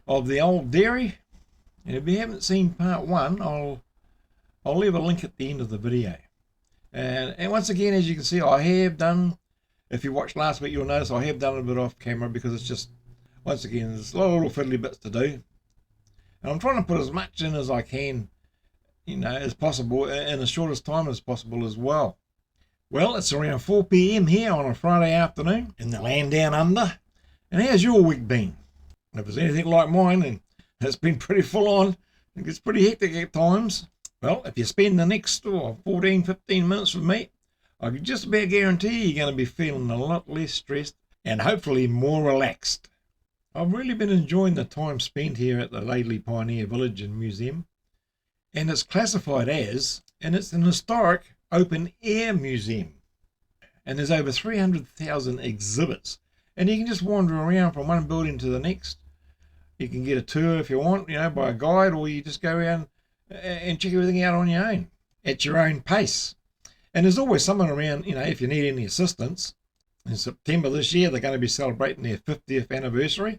of the old dairy. And if you haven't seen part one, I'll leave a link at the end of the video. And once again, as you can see, I have done, if you watched last week, you'll notice I have done a bit off camera because it's just, once again, there's a lot of little fiddly bits to do. And I'm trying to put as much in as I can, as possible, in the shortest time as possible as well. Well, it's around 4 p.m. here on a Friday afternoon in the land down under. And how's your week been? If it's anything like mine, and it's been pretty full on, it gets pretty hectic at times. Well, if you spend the next 14, 15 minutes with me, I can just about guarantee you're going to be feeling a lot less stressed and hopefully more relaxed. I've really been enjoying the time spent here at the Laidley Pioneer Village and Museum, and it's classified as, and it's an historic open-air museum. And there's over 300,000 exhibits, and you can just wander around from one building to the next. You can get a tour if you want, by a guide, or you just go around and check everything out on your own, at your own pace. And there's always someone around, if you need any assistance. In September this year, they're going to be celebrating their 50th anniversary.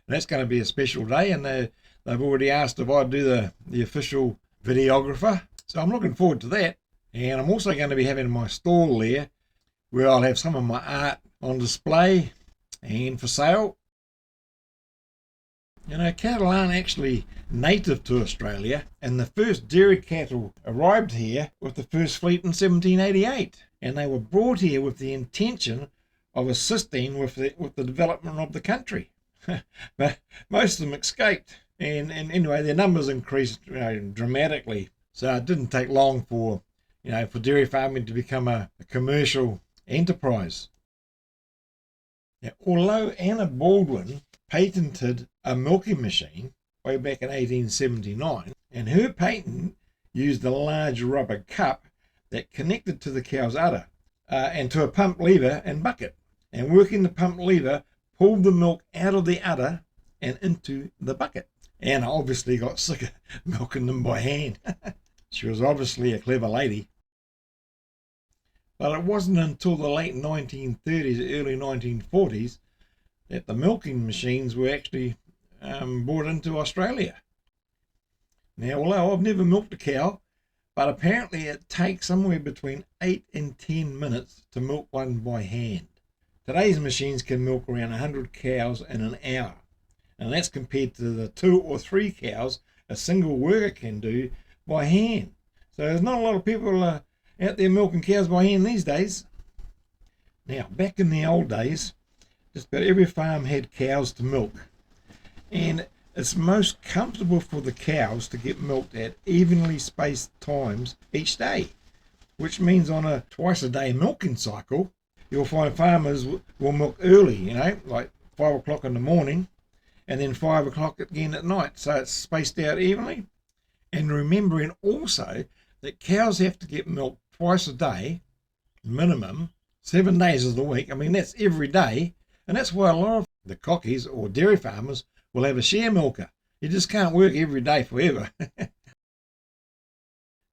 And that's going to be a special day, and they've already asked if I'd do the official videographer. So I'm looking forward to that. And I'm also going to be having my stall there, where I'll have some of my art on display and for sale. Cattle aren't actually native to Australia, and the first dairy cattle arrived here with the first fleet in 1788, and they were brought here with the intention of assisting with the development of the country. But most of them escaped, and anyway, their numbers increased dramatically. So it didn't take long for dairy farming to become a commercial enterprise. Now, although Anna Baldwin patented a milking machine way back in 1879, and her patent used a large rubber cup that connected to the cow's udder and to a pump lever and bucket, and working the pump lever pulled the milk out of the udder and into the bucket. Anna obviously got sick of milking them by hand. She was obviously a clever lady. But it wasn't until the late 1930s, early 1940s, that the milking machines were actually brought into Australia. Now, although I've never milked a cow, but apparently it takes somewhere between 8 and 10 minutes to milk one by hand. Today's machines can milk around 100 cows in an hour, and that's compared to the 2 or 3 cows a single worker can do by hand. So there's not a lot of people out there milking cows by hand these days. Now, back in the old days, just about every farm had cows to milk, and it's most comfortable for the cows to get milked at evenly spaced times each day, which means on a twice a day milking cycle, you'll find farmers will milk early, like 5 o'clock in the morning, and then 5 o'clock again at night, so it's spaced out evenly. And remembering also that cows have to get milked twice a day, minimum, 7 days of the week. That's every day. And that's why a lot of the cockies or dairy farmers will have a share milker. You just can't work every day forever.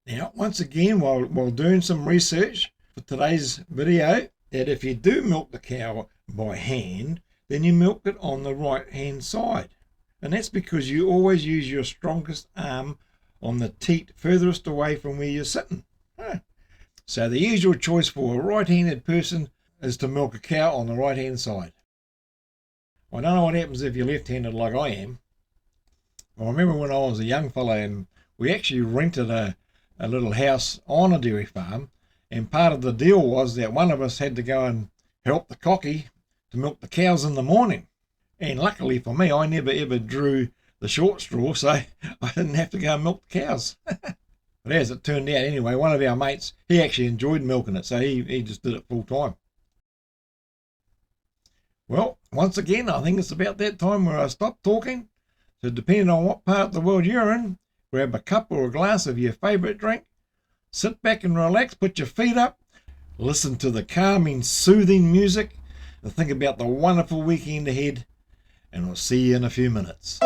Now, once again, while doing some research for today's video, that if you do milk the cow by hand, then you milk it on the right hand side. And that's because you always use your strongest arm on the teat furthest away from where you're sitting. So the usual choice for a right-handed person is to milk a cow on the right-hand side. I don't know what happens if you're left-handed like I am. I remember when I was a young fellow and we actually rented a little house on a dairy farm, and part of the deal was that one of us had to go and help the cocky to milk the cows in the morning. And luckily for me, I never ever drew the short straw, so I didn't have to go and milk the cows. But as it turned out anyway, one of our mates, he actually enjoyed milking it, so he just did it full time. Well, once again, I think it's about that time where I stop talking. So depending on what part of the world you're in, grab a cup or a glass of your favourite drink, sit back and relax, put your feet up, listen to the calming, soothing music, and think about the wonderful weekend ahead, and I'll see you in a few minutes.